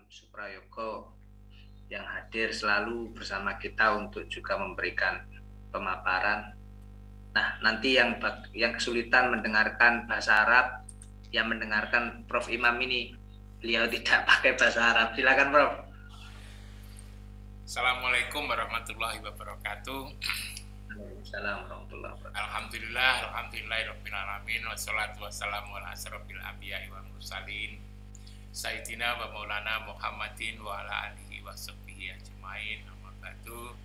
Suprayogo yang hadir selalu bersama kita untuk juga memberikan pemaparan. Nah, nanti yang kesulitan mendengarkan bahasa Arab, yang mendengarkan Prof. Imam ini, beliau tidak pakai bahasa Arab. Silakan, Prof. Assalamualaikum warahmatullahi wabarakatuh. Assalamualaikum warahmatullahi wabarakatuh. Alhamdulillahirabbil alamin wassalatu wassalamu ala asrofil anbiya'i wal mursalin Sayyidina wa Maulana Muhammadin wa ala alihi wa sahbihi ajmain. Amma ba'du.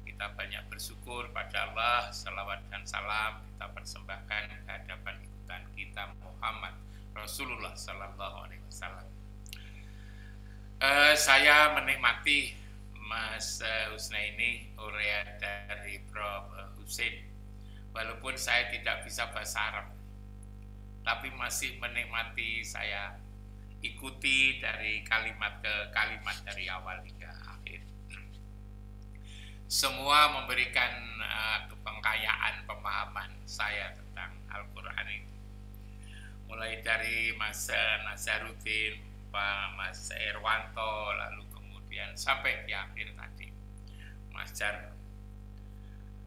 Kita banyak bersyukur pada Allah, salawat dan salam kita persembahkan ke hadapan ikutan kita Muhammad Rasulullah sallallahu alaihi wasallam. Saya menikmati Mas Husnaini uraian dari Prof. Husain. Walaupun saya tidak bisa bahasa Arab, tapi masih menikmati. Saya ikuti dari kalimat ke kalimat, dari awal hingga akhir. Semua memberikan kepengkayaan pemahaman saya tentang Al-Quran ini. Mulai dari Mas Nazaruddin, Pak Mas Irwanto, lalu kemudian sampai di akhir tadi Mas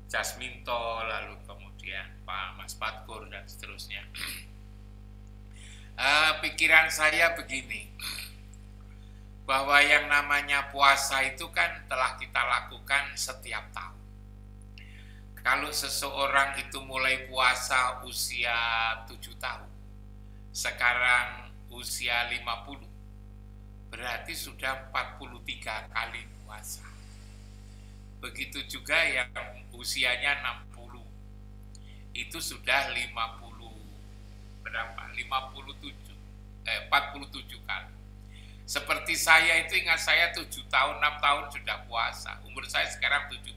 Jasminto, lalu kemudian Pak Mas Patkur dan seterusnya. Pikiran saya begini, bahwa yang namanya puasa itu kan telah kita lakukan setiap tahun. Kalau seseorang itu mulai puasa usia 7 tahun, sekarang usia 50, berarti sudah 43 kali puasa. Begitu juga yang usianya 60, itu sudah 47 kali. Seperti saya itu, ingat saya 7 tahun, 6 tahun sudah puasa. Umur saya sekarang 72.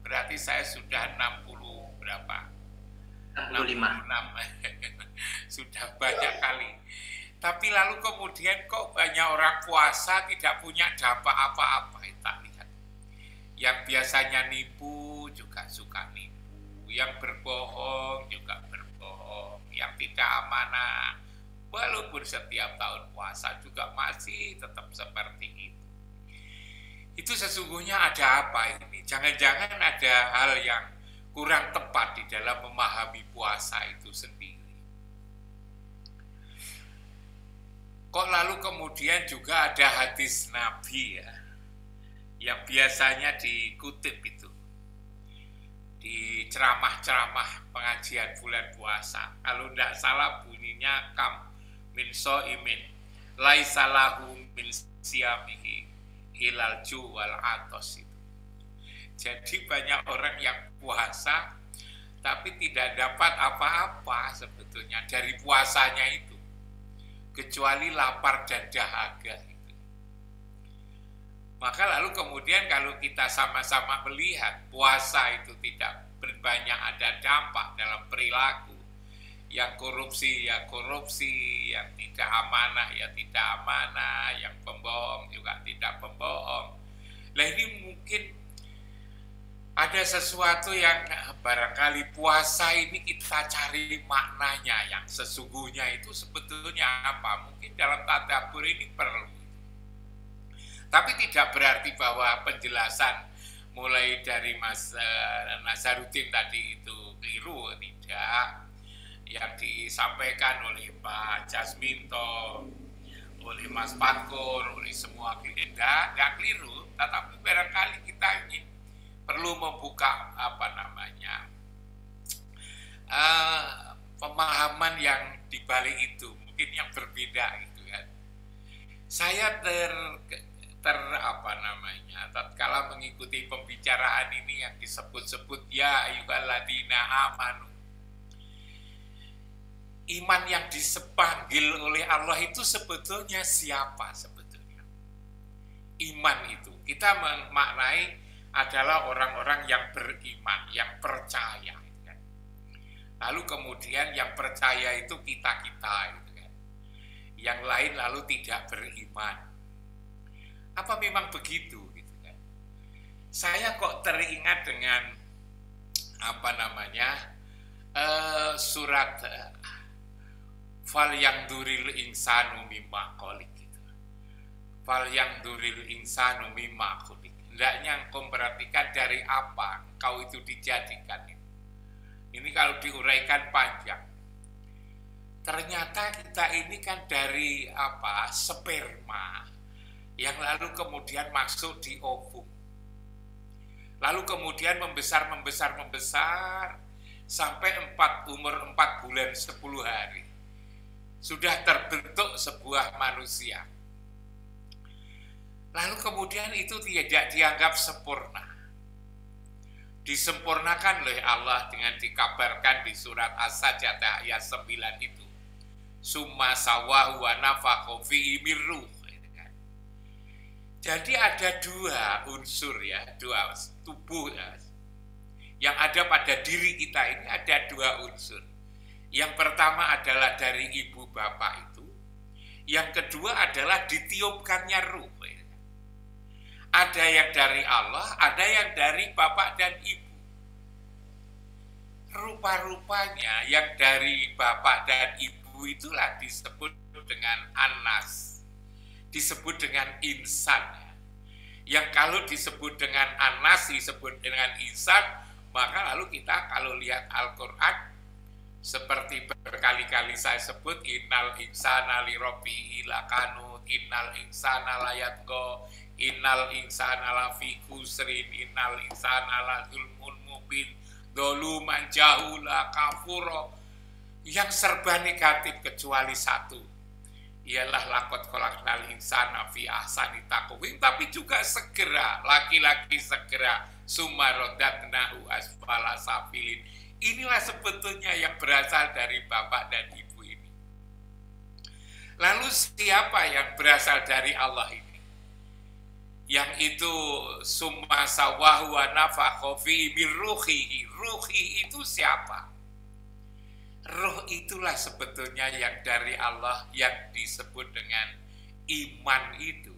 Berarti saya sudah 60 berapa? 65. Sudah banyak kali. Tapi lalu kemudian kok banyak orang puasa tidak punya dampak apa-apa. Kita lihat. Yang biasanya nipu juga suka nipu. Yang berbohong juga berbohong. Yang tidak amanah, walaupun setiap tahun puasa juga masih tetap seperti itu. Itu sesungguhnya ada apa ini? Jangan-jangan ada hal yang kurang tepat di dalam memahami puasa itu sendiri. Kok lalu kemudian juga ada hadis Nabi ya, yang biasanya dikutip itu di ceramah-ceramah pengajian bulan puasa. Kalau tidak salah bunyinya kam min so'imin laisa lahu min siyamihi ilal ju wal atos itu. Jadi banyak orang yang puasa tapi tidak dapat apa-apa sebetulnya dari puasanya itu, kecuali lapar dan dahaga itu. Maka lalu kemudian kalau kita sama-sama melihat puasa itu tidak berbanyak ada dampak dalam perilaku, yang korupsi ya korupsi, yang tidak amanah ya tidak amanah, yang pembohong juga tidak pembohong. Nah ini mungkin ada sesuatu yang barangkali puasa ini kita cari maknanya yang sesungguhnya itu sebetulnya apa. Mungkin dalam tadabbur ini perlu. Tapi tidak berarti bahwa penjelasan mulai dari Mas Nazaruddin tadi itu keliru, tidak. Yang disampaikan oleh Pak Jasminto, oleh Mas Patkur, oleh semua tidak keliru. Tetapi barangkali kita ingin perlu membuka pemahaman yang dibalik itu, mungkin yang berbeda gitu kan. Saya tatkala mengikuti pembicaraan ini yang disebut-sebut ya ayyuhalladzina amanu, iman yang dipanggil oleh Allah itu sebetulnya siapa sebetulnya? Iman itu kita memaknai adalah orang-orang yang beriman, yang percaya. Lalu kemudian yang percaya itu kita-kita gitu kan. Yang lain lalu tidak beriman. Apa memang begitu gitu kan? Saya kok teringat dengan surat fal yang duril insanu mimma kholik gitu. Fal yang duril insanu mimma kholik. Hendaknya engkau memperhatikan dari apa engkau itu dijadikan. Ini kalau diuraikan panjang. Ternyata kita ini kan dari sperma yang lalu kemudian masuk di ovum. Lalu kemudian membesar sampai umur 4 bulan 10 hari. Sudah terbentuk sebuah manusia. Lalu kemudian itu tidak dianggap sempurna. Disempurnakan oleh Allah dengan dikabarkan di surat As-Sajdah ayat 9 itu. Summa sawahu wa nafakha fihi min ruh. Jadi ada dua unsur ya, dua tubuh ya, yang ada pada diri kita ini ada dua unsur. Yang pertama adalah dari ibu bapak itu. Yang kedua adalah ditiupkannya ruh. Ada yang dari Allah, ada yang dari bapak dan ibu. Rupa-rupanya yang dari bapak dan ibu itulah disebut dengan anas, disebut dengan insan. Yang kalau disebut dengan anas, disebut dengan insan, maka lalu kita kalau lihat Al-Quran, seperti berkali-kali saya sebut, innal insana li rabbihi lakanut, innal insana layatqa, innal insana lafi khusrin, innal insana lazulmun mubin, doluman jahula kafuro, yang serba negatif kecuali satu, ialah laqad khalaqnal insana fi ahsani taqwim, tapi juga segera, laki-laki segera, summa radadnahu asfala safilin. Inilah sebetulnya yang berasal dari bapak dan ibu ini. Lalu siapa yang berasal dari Allah ini? Yang itu summa sawahu wa nafakha fihi min ruhihi. Ruhi itu siapa? Ruh itulah sebetulnya yang dari Allah yang disebut dengan iman itu.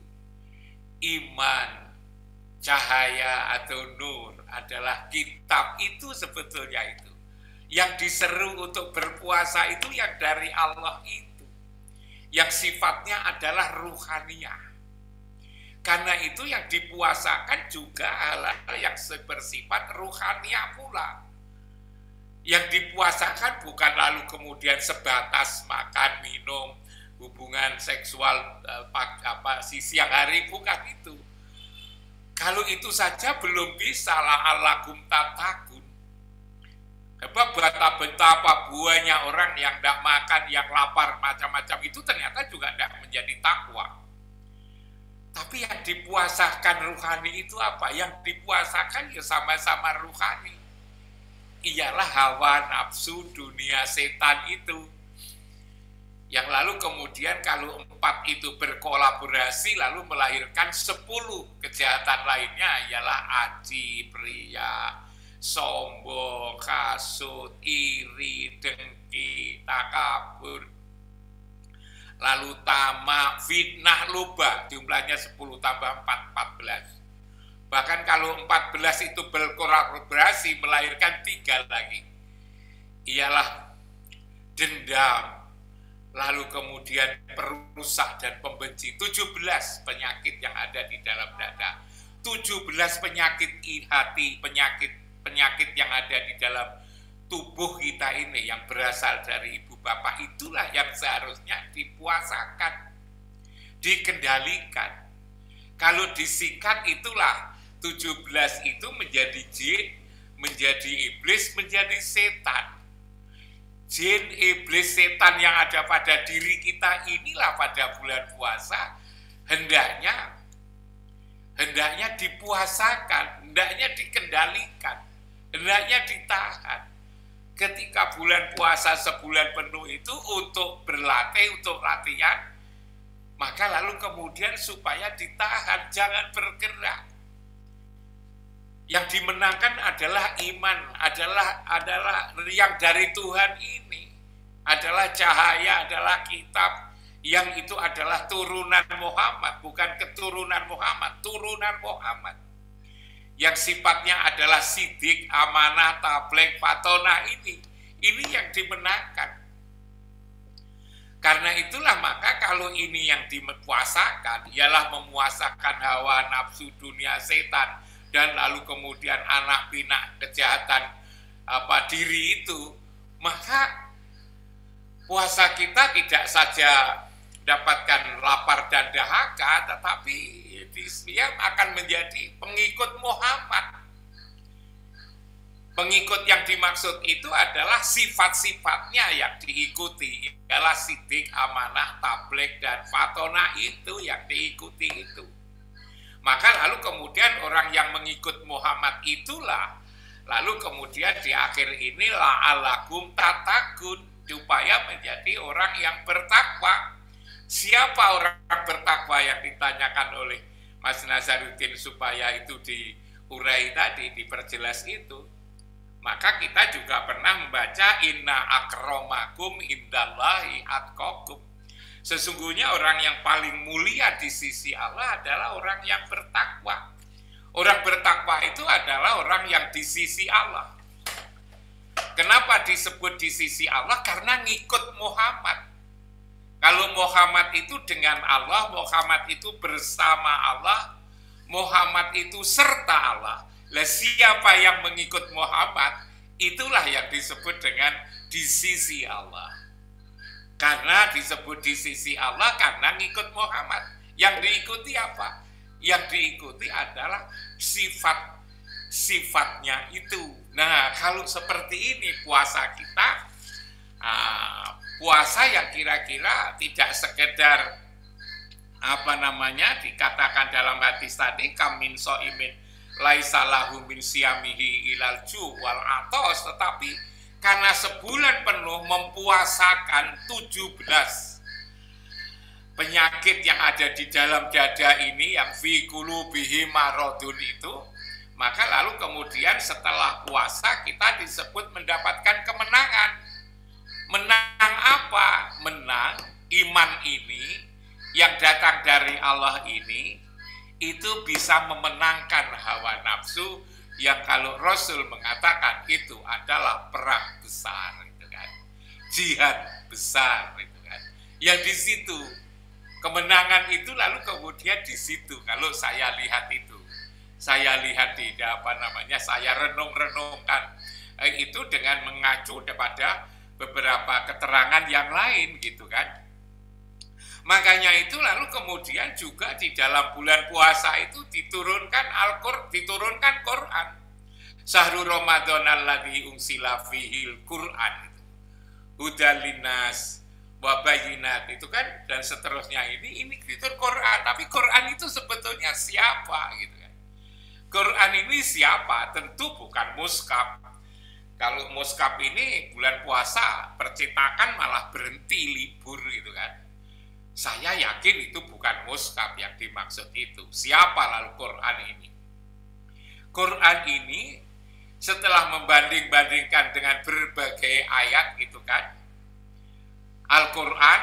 Iman, cahaya atau nur adalah kitab itu sebetulnya itu. Yang diseru untuk berpuasa itu yang dari Allah itu. Yang sifatnya adalah ruhaniyah. Karena itu yang dipuasakan juga hal-hal yang bersifat ruhaniyah pula. Yang dipuasakan bukan lalu kemudian sebatas makan, minum, hubungan seksual siang hari, bukan itu. Kalau itu saja belum bisa la'allakum tattaqun. Betapa banyak orang yang tidak makan, yang lapar, macam-macam itu ternyata juga tidak menjadi takwa. Tapi yang dipuasakan ruhani itu apa? Yang dipuasakan ya sama-sama ruhani. Ialah hawa nafsu dunia setan itu. Yang lalu kemudian kalau 4 itu berkolaborasi lalu melahirkan 10 kejahatan lainnya, ialah aji, pria, sombong, hasut, iri, dengki, takabur, lalu tamak, fitnah, loba, jumlahnya 10 tambah 4, 14. Bahkan kalau 14 itu berkolaborasi melahirkan 3 lagi. Ialah dendam, lalu kemudian perusak dan pembenci. 17 penyakit yang ada di dalam dada. 17 penyakit hati, penyakit yang ada di dalam tubuh kita ini yang berasal dari ibu bapak, itulah yang seharusnya dipuasakan, dikendalikan. Kalau disingkat itulah 17 itu menjadi jin, menjadi iblis, menjadi setan. Jin, iblis, setan yang ada pada diri kita inilah pada bulan puasa hendaknya dipuasakan, hendaknya dikendalikan, hendaknya ditahan. Ketika bulan puasa sebulan penuh itu untuk berlatih, untuk latihan, maka lalu kemudian supaya ditahan, jangan bergerak. Yang dimenangkan adalah iman, adalah yang dari Tuhan ini, adalah cahaya, adalah kitab, yang itu adalah turunan Muhammad, bukan keturunan Muhammad, turunan Muhammad. Yang sifatnya adalah sidik, amanah, tabligh, fatonah ini yang dimenangkan. Karena itulah maka kalau ini yang dipuasakan, ialah memuasakan hawa nafsu dunia setan, dan lalu kemudian anak pinak kejahatan diri itu, maka puasa kita tidak saja dapatkan lapar dan dahaga, tetapi dia akan menjadi pengikut Muhammad. Pengikut yang dimaksud itu adalah sifat-sifatnya yang diikuti, ialah sidik, amanah, tabligh, dan fatonah itu yang diikuti itu. Maka lalu kemudian orang yang mengikut Muhammad itulah, lalu kemudian di akhir ini la'alakum tatakun, supaya menjadi orang yang bertakwa. Siapa orang bertakwa yang ditanyakan oleh Mas Nazaruddin supaya itu diurai tadi, diperjelas itu? Maka kita juga pernah membaca inna akramakum indallahi atqakum. Sesungguhnya orang yang paling mulia di sisi Allah adalah orang yang bertakwa. Orang bertakwa itu adalah orang yang di sisi Allah. Kenapa disebut di sisi Allah? Karena ngikut Muhammad. Kalau Muhammad itu dengan Allah, Muhammad itu bersama Allah, Muhammad itu serta Allah. Lah siapa yang mengikut Muhammad, itulah yang disebut dengan di sisi Allah. Karena disebut di sisi Allah karena ngikut Muhammad. Yang diikuti apa? Yang diikuti adalah sifat-sifatnya itu. Nah, kalau seperti ini puasa kita, puasa yang kira-kira tidak sekedar dikatakan dalam hadis tadi, kamin so'imin laisa lahu min siyamihi ilal ju wal atos, tetapi karena sebulan penuh mempuasakan 17 penyakit yang ada di dalam dada ini, yang fi qulubihi maradun itu, maka lalu kemudian setelah puasa kita disebut mendapatkan kemenangan. Menang apa? Menang iman ini yang datang dari Allah ini, itu bisa memenangkan hawa nafsu, yang kalau Rasul mengatakan itu adalah perang besar, itu kan, jihad besar, itu kan. Yang di situ kemenangan itu lalu kemudian di situ kalau saya lihat itu, saya lihat di saya renung-renungkan itu dengan mengacu kepada beberapa keterangan yang lain, gitu kan. Makanya itu lalu kemudian juga di dalam bulan puasa itu diturunkan diturunkan Quran. Syahrul Ramadan alladzi unsila fihil Quran itu. Hudal linnas wa bayyinat itu kan, dan seterusnya ini diturun Quran. Tapi Quran itu sebetulnya siapa, gitu kan. Quran ini siapa? Tentu bukan mushaf. Kalau mushaf ini bulan puasa percetakan malah berhenti, libur, gitu kan. Saya yakin itu bukan mushaf yang dimaksud itu. Siapa lalu Quran ini? Quran ini setelah membanding-bandingkan dengan berbagai ayat, gitu kan. Al-Quran,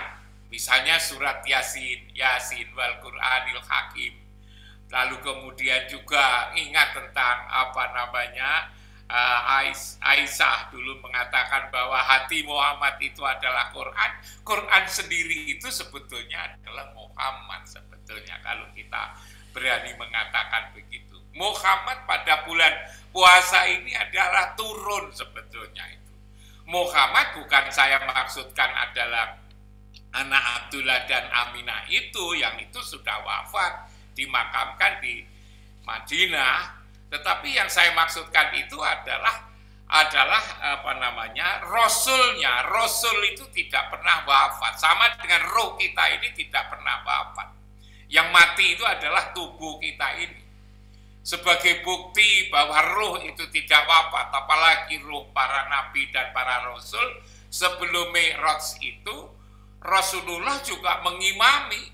misalnya surat Yasin wal Quranil Hakim. Lalu kemudian juga ingat tentang Aisyah dulu mengatakan bahwa hati Muhammad itu adalah Quran. Quran sendiri itu sebetulnya adalah Muhammad, sebetulnya kalau kita berani mengatakan begitu. Muhammad pada bulan puasa ini adalah turun sebetulnya itu. Muhammad bukan saya maksudkan adalah anak Abdullah dan Aminah itu, yang itu sudah wafat, dimakamkan di Madinah. Tetapi yang saya maksudkan itu adalah Rasulnya. Rasul itu tidak pernah wafat. Sama dengan roh kita ini tidak pernah wafat. Yang mati itu adalah tubuh kita ini. Sebagai bukti bahwa roh itu tidak wafat, apalagi roh para nabi dan para rasul, sebelum Mi'raj itu Rasulullah juga mengimami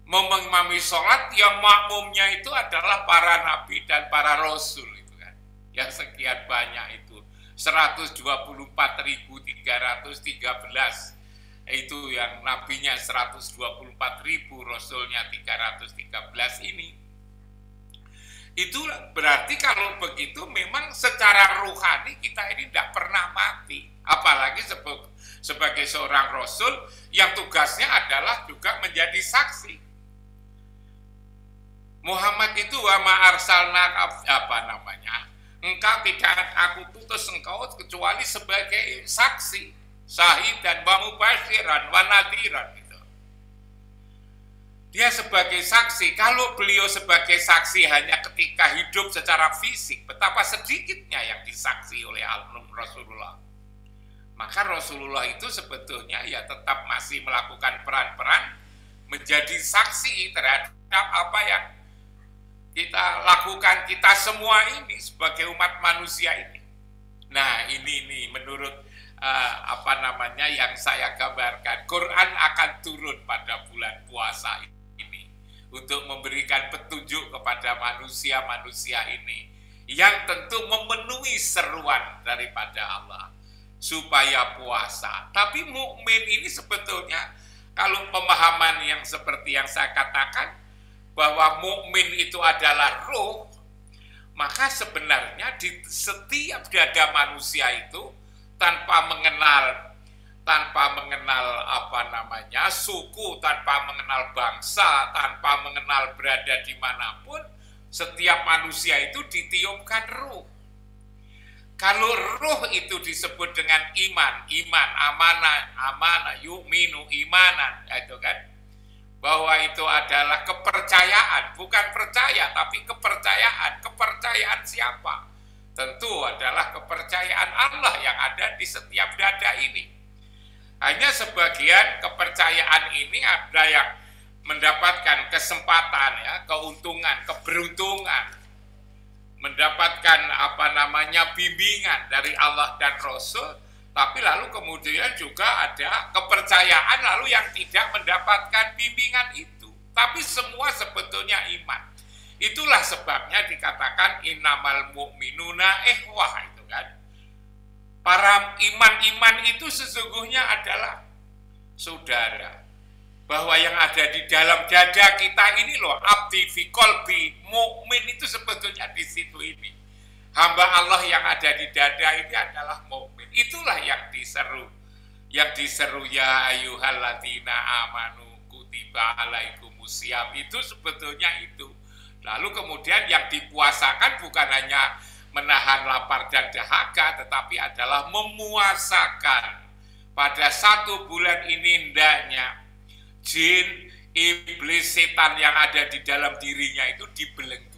mengimami sholat yang makmumnya itu adalah para nabi dan para rasul itu kan, yang sekian banyak itu 124.313 itu yang nabinya 124.000, rasulnya 313 ini. Itu berarti kalau begitu memang secara rohani kita ini tidak pernah mati, apalagi sebagai seorang rasul yang tugasnya adalah juga menjadi saksi. Muhammad itu wa ma arsalna engkau tidak aku tutus engkau kecuali sebagai saksi, syahid dan wa mubasyiran wa nadhiran gitu. Dia sebagai saksi. Kalau beliau sebagai saksi hanya ketika hidup secara fisik, betapa sedikitnya yang disaksi oleh Rasulullah. Maka Rasulullah itu sebetulnya ya tetap masih melakukan peran-peran menjadi saksi terhadap apa yang kita lakukan, kita semua ini sebagai umat manusia ini. Nah, ini menurut yang saya gambarkan. Quran akan turun pada bulan puasa ini untuk memberikan petunjuk kepada manusia-manusia ini yang tentu memenuhi seruan daripada Allah supaya puasa. Tapi mukmin ini sebetulnya kalau pemahaman yang seperti yang saya katakan bahwa mukmin itu adalah ruh, maka sebenarnya di setiap dada manusia itu tanpa mengenal suku, tanpa mengenal bangsa, tanpa mengenal berada dimanapun, setiap manusia itu ditiupkan ruh. Kalau ruh itu disebut dengan iman, amanah, yu'minu imanan, itu kan, bahwa itu adalah kepercayaan, bukan percaya, tapi kepercayaan. Kepercayaan siapa? Tentu adalah kepercayaan Allah yang ada di setiap dada ini. Hanya sebagian kepercayaan ini ada yang mendapatkan kesempatan, ya, keuntungan, keberuntungan, mendapatkan bimbingan dari Allah dan Rasul. Tapi lalu kemudian juga ada kepercayaan lalu yang tidak mendapatkan bimbingan itu. Tapi semua sebetulnya iman. Itulah sebabnya dikatakan innamal mu'minuna ikhwah itu kan. Para iman itu sesungguhnya adalah saudara. Bahwa yang ada di dalam dada kita ini loh, abdi fi qalbi, mukmin itu sebetulnya di situ ini. Hamba Allah yang ada di dada ini adalah mukmin. Itulah yang diseru. Yang diseru ya ayyuhalladzina amanu kutiba alaikumusiyam, itu sebetulnya itu. Lalu kemudian yang dipuasakan bukan hanya menahan lapar dan dahaga, tetapi adalah memuasakan. Pada 1 bulan ini hendaknya jin, iblis, setan yang ada di dalam dirinya itu dibelenggu.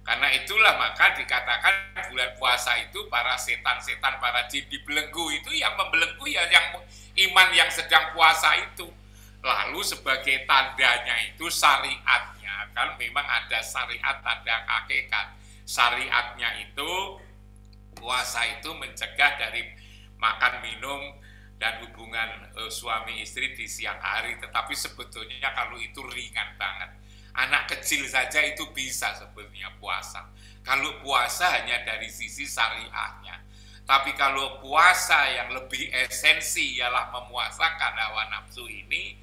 Karena itulah maka dikatakan bulan puasa itu para setan-setan, para jin dibelenggu. Itu yang membelenggu ya yang iman yang sedang puasa itu. Lalu sebagai tandanya itu syariatnya, kan memang ada syariat, ada hakikat. Syariatnya itu puasa itu mencegah dari makan, minum, dan hubungan suami istri di siang hari. Tetapi sebetulnya kalau itu ringan banget. Anak kecil saja itu bisa sebetulnya puasa. Kalau puasa hanya dari sisi syariahnya. Tapi kalau puasa yang lebih esensi ialah memuasakan hawa nafsu ini,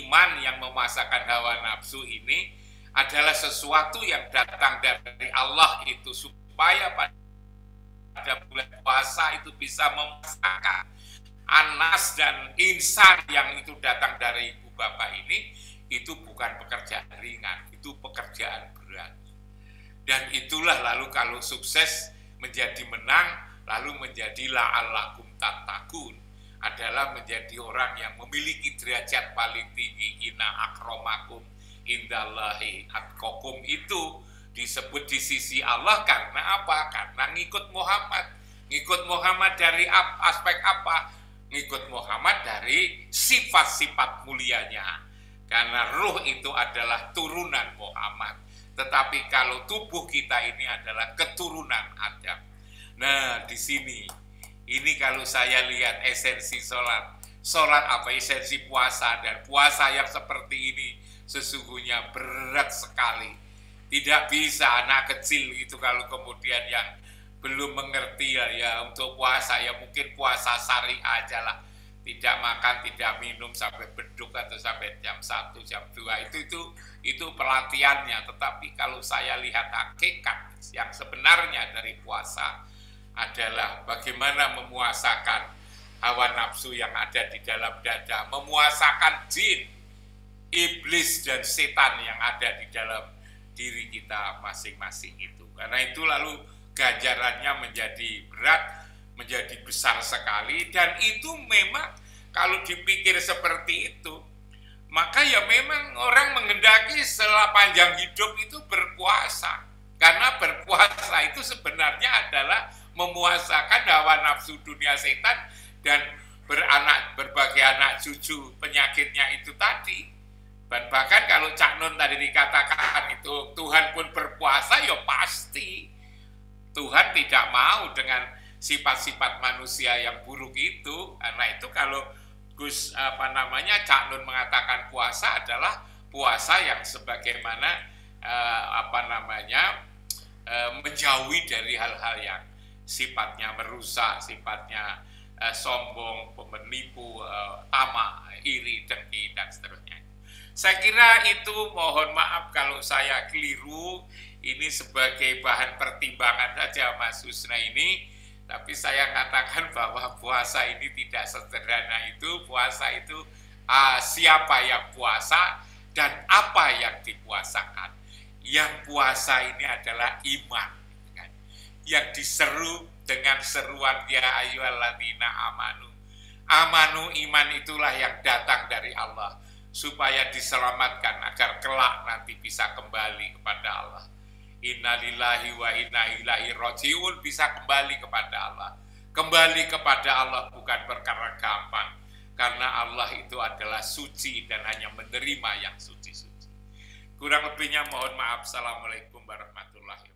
iman yang memuasakan hawa nafsu ini adalah sesuatu yang datang dari Allah itu, supaya pada bulan puasa itu bisa memuasakan anas dan insan yang itu datang dari ibu bapak ini. Itu bukan pekerjaan ringan, itu pekerjaan berat. Dan itulah lalu kalau sukses menjadi menang, lalu menjadi la'allakum tattaqun, adalah menjadi orang yang memiliki derajat paling tinggi. Inna akramakum indallahi atqakum, itu disebut di sisi Allah karena apa? Karena ngikut Muhammad. Ngikut Muhammad dari aspek apa? Ngikut Muhammad dari sifat-sifat mulianya. Karena ruh itu adalah turunan Muhammad. Tetapi kalau tubuh kita ini adalah keturunan Adam. Nah, di sini, ini kalau saya lihat esensi sholat. Sholat apa? Esensi puasa. Dan puasa yang seperti ini sesungguhnya berat sekali. Tidak bisa anak kecil gitu kalau kemudian yang belum mengerti ya untuk puasa, ya mungkin puasa syariah aja lah. Tidak makan, tidak minum sampai beduk atau sampai jam 1, jam 2. Itu pelatihannya. Tetapi kalau saya lihat hakikat yang sebenarnya dari puasa adalah bagaimana memuasakan hawa nafsu yang ada di dalam dada, memuasakan jin, iblis dan setan yang ada di dalam diri kita masing-masing itu. Karena itu lalu ganjarannya menjadi berat, menjadi besar sekali, dan itu memang kalau dipikir seperti itu, maka ya memang orang menghendaki setelah panjang hidup itu berpuasa. Karena berpuasa itu sebenarnya adalah memuasakan hawa nafsu dunia setan dan berbagai anak cucu penyakitnya itu tadi. Dan bahkan kalau Cak Nun tadi dikatakan itu Tuhan pun berpuasa, ya pasti Tuhan tidak mau dengan sifat-sifat manusia yang buruk itu. Karena itu kalau Cak Nun mengatakan puasa adalah puasa yang sebagaimana menjauhi dari hal-hal yang sifatnya merusak, sifatnya sombong, penipu, tamak, iri, dengki, dan seterusnya. Saya kira itu, mohon maaf kalau saya keliru, ini sebagai bahan pertimbangan saja Mas Husna ini, tapi saya katakan bahwa puasa ini tidak sederhana itu. Puasa itu siapa yang puasa dan apa yang dipuasakan. Yang puasa ini adalah iman, kan? Yang diseru dengan seruan ya ayyuhalladzina amanu. Amanu, iman itulah yang datang dari Allah, supaya diselamatkan agar kelak nanti bisa kembali kepada Allah. Innalillahi wa inna ilaihi rajiun, bisa kembali kepada Allah. Kembali kepada Allah bukan perkara gampang, karena Allah itu adalah suci dan hanya menerima yang suci-suci. Kurang lebihnya mohon maaf. Assalamualaikum warahmatullahi wabarakatuh.